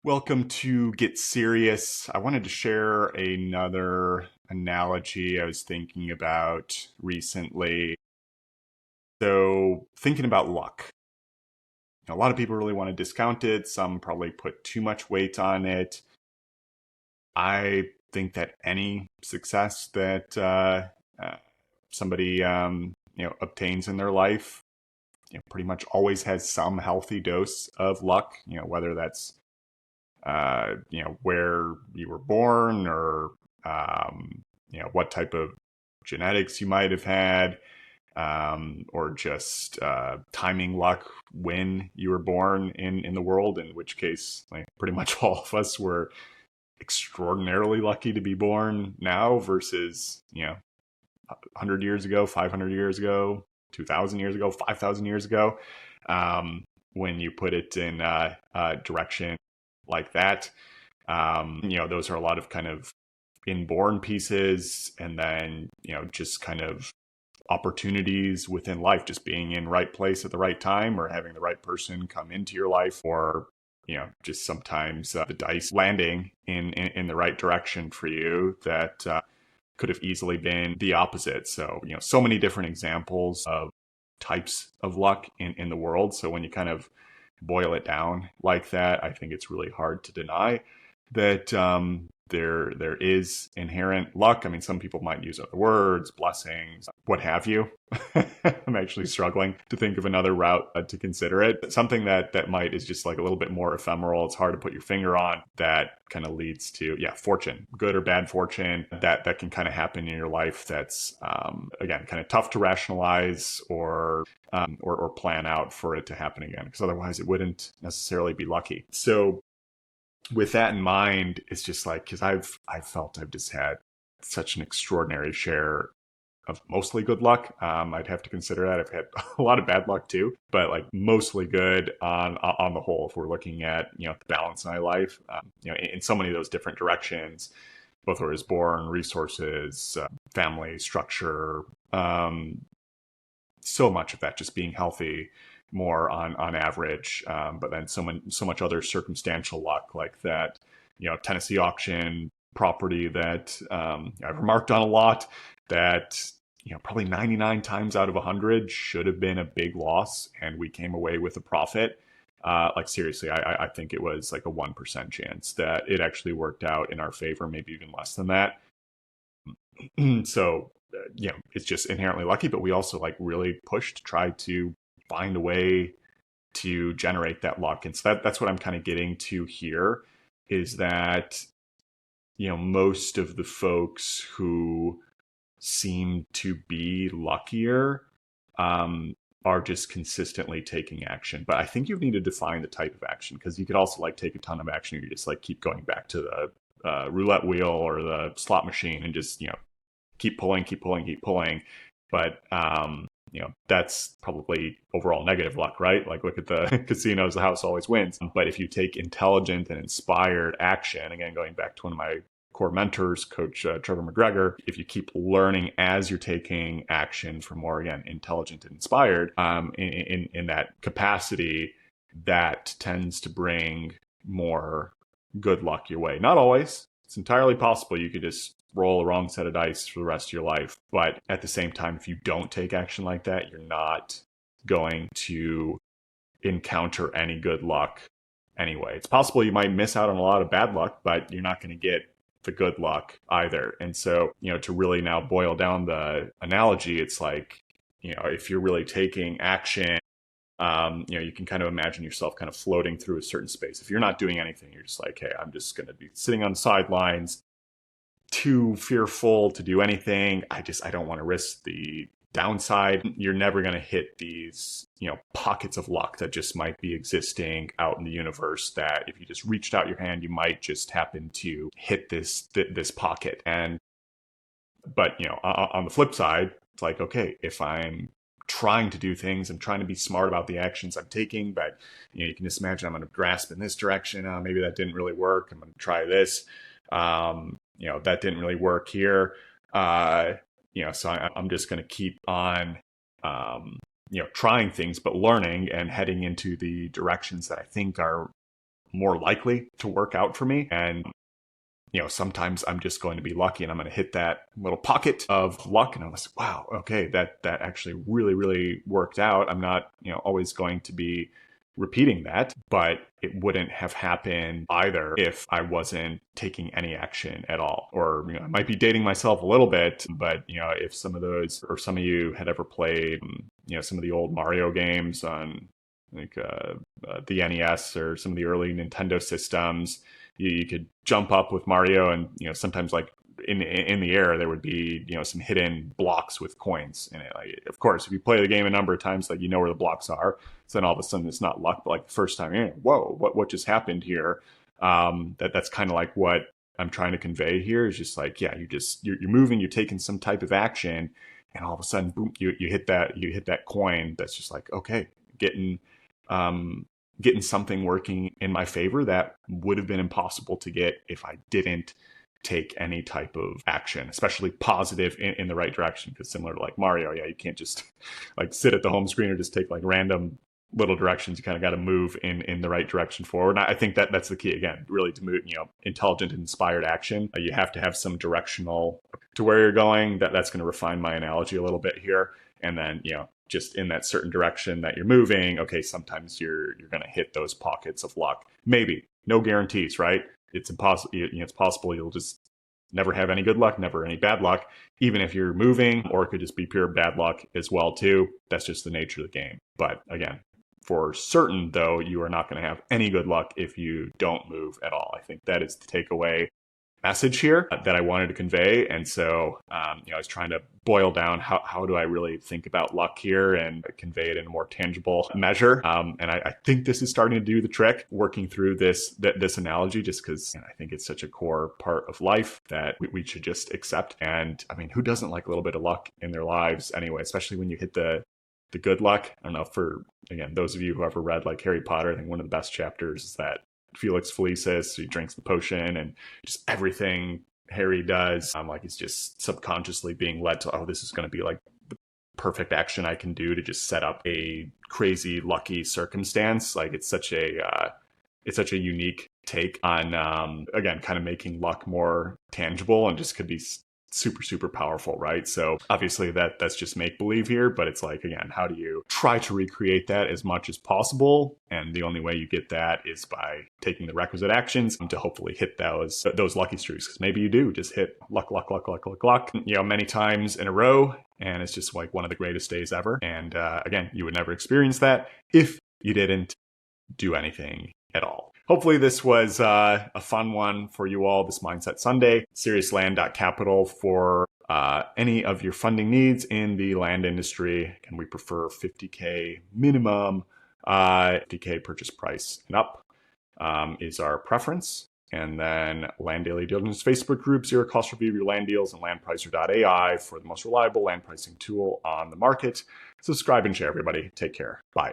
Welcome to Get Serious. I wanted to share another analogy I was thinking about recently. So, thinking about luck. A lot of people really want to discount it. Some probably put too much weight on it. I think that any success that somebody obtains in their life, pretty much always has some healthy dose of luck. Whether that's where you were born or, what type of genetics you might have had, or just timing luck when you were born in the world, in which case, like, pretty much all of us were extraordinarily lucky to be born now versus, 100 years ago, 500 years ago, 2,000 years ago, 5,000 years ago. When you put it in a direction like that, those are a lot of kind of inborn pieces, and then, just kind of opportunities within life, just being in right place at the right time, or having the right person come into your life, or, just sometimes the dice landing in the right direction for you that could have easily been the opposite. So, so many different examples of types of luck in the world. So when you kind of boil it down like that, I think it's really hard to deny that there is inherent luck. I mean, some people might use other words, blessings, what have you. I'm actually struggling to think of another route to consider it. Something that might is just like a little bit more ephemeral. It's hard to put your finger on. That kind of leads to, fortune, good or bad fortune that can kind of happen in your life. That's again kind of tough to rationalize or plan out for it to happen again, because otherwise it wouldn't necessarily be lucky. So with that in mind, it's just like, because I've felt I've just had such an extraordinary share of mostly good luck. I'd have to consider that. I've had a lot of bad luck too, but like mostly good on the whole. If we're looking at the balance in my life, in so many of those different directions, both where I was born, resources, family structure, so much of that just being healthy, more on average, but then so much other circumstantial luck, like that Tennessee auction property that I've remarked on a lot, that probably 99 times out of 100 should have been a big loss, and we came away with a profit. Like seriously, I think it was like a 1% chance that it actually worked out in our favor, maybe even less than that. So it's just inherently lucky, but we also like really pushed to try to find a way to generate that luck. And so that's what I'm kind of getting to here, is that most of the folks who seem to be luckier are just consistently taking action. But I think you need to define the type of action, because you could also like take a ton of action, or you just like keep going back to the roulette wheel or the slot machine and just keep pulling. But that's probably overall negative luck, right? Like, look at the casinos, the house always wins. But if you take intelligent and inspired action, again, going back to one of my core mentors, Coach Trevor McGregor, if you keep learning as you're taking action for more, again, intelligent and inspired, in that capacity, that tends to bring more good luck your way. Not always. It's entirely possible you could just roll a wrong set of dice for the rest of your life. But at the same time, if you don't take action like that, you're not going to encounter any good luck anyway. It's possible you might miss out on a lot of bad luck, but you're not going to get the good luck either. And so, to really now boil down the analogy, it's like, if you're really taking action, you can kind of imagine yourself kind of floating through a certain space. If you're not doing anything, you're just like, hey, I'm just going to be sitting on the sidelines, too fearful to do anything. I don't want to risk the downside. You're never going to hit these, pockets of luck that just might be existing out in the universe, that if you just reached out your hand, you might just happen to hit this pocket. But on the flip side, it's like, okay, if I'm trying to do things, I'm trying to be smart about the actions I'm taking, but you can just imagine I'm going to grasp in this direction. Maybe that didn't really work. I'm going to try this. That didn't really work here. So I'm just going to keep on, trying things, but learning and heading into the directions that I think are more likely to work out for me. And sometimes I'm just going to be lucky and I'm going to hit that little pocket of luck. And I'm like, wow, okay, that actually really, really worked out. I'm not, always going to be repeating that, but it wouldn't have happened either if I wasn't taking any action at all. Or, I might be dating myself a little bit, but, if some of those, or some of you had ever played, some of the old Mario games on like the NES or some of the early Nintendo systems, you could jump up with Mario, and sometimes like in the air there would be some hidden blocks with coins in it. Like, of course, if you play the game a number of times, like where the blocks are, so then all of a sudden it's not luck, but like the first time, whoa, what just happened here? That's kind of like what I'm trying to convey here is just like, yeah, you're moving, you're taking some type of action, and all of a sudden, boom, you hit that coin. That's just like, okay, getting something working in my favor that would have been impossible to get if I didn't take any type of action, especially positive in the right direction. Because similar to like Mario, yeah, you can't just like sit at the home screen or just take like random little directions. You kind of got to move in the right direction forward. And I think that's the key, again, really to move, intelligent, inspired action. You have to have some directional to where you're going. That's going to refine my analogy a little bit here. And then, just in that certain direction that you're moving, okay, sometimes you're going to hit those pockets of luck. Maybe. No guarantees, right? It's impossible. It's possible you'll just never have any good luck, never any bad luck, even if you're moving, or it could just be pure bad luck as well, too. That's just the nature of the game. But again, for certain, though, you are not going to have any good luck if you don't move at all. I think that is the takeaway message here that I wanted to convey. And so, I was trying to boil down how do I really think about luck here and convey it in a more tangible measure. And I think this is starting to do the trick, working through this analogy, just because I think it's such a core part of life that we should just accept. And I mean, who doesn't like a little bit of luck in their lives anyway, especially when you hit the good luck? I don't know, for, again, those of you who ever read like Harry Potter, I think one of the best chapters is that Felix Felicis, he drinks the potion, and just everything Harry does, like he's just subconsciously being led to, oh, this is going to be like the perfect action I can do to just set up a crazy lucky circumstance. Like it's such a unique take on, again, kind of making luck more tangible, and just could be super, super powerful, right? So obviously that's just make believe here, but it's like, again, how do you try to recreate that as much as possible? And the only way you get that is by taking the requisite actions to hopefully hit those lucky streaks. Because maybe you do just hit luck, many times in a row, and it's just like one of the greatest days ever. And again, you would never experience that if you didn't do anything at all. Hopefully this was a fun one for you all, this Mindset Sunday. SeriousLand.capital for any of your funding needs in the land industry. And we prefer $50K minimum, $50K purchase price and up is our preference. And then Land Daily Diligence Facebook group, Zero Cost Review of your land deals, and landpricer.ai for the most reliable land pricing tool on the market. Subscribe and share, everybody. Take care. Bye.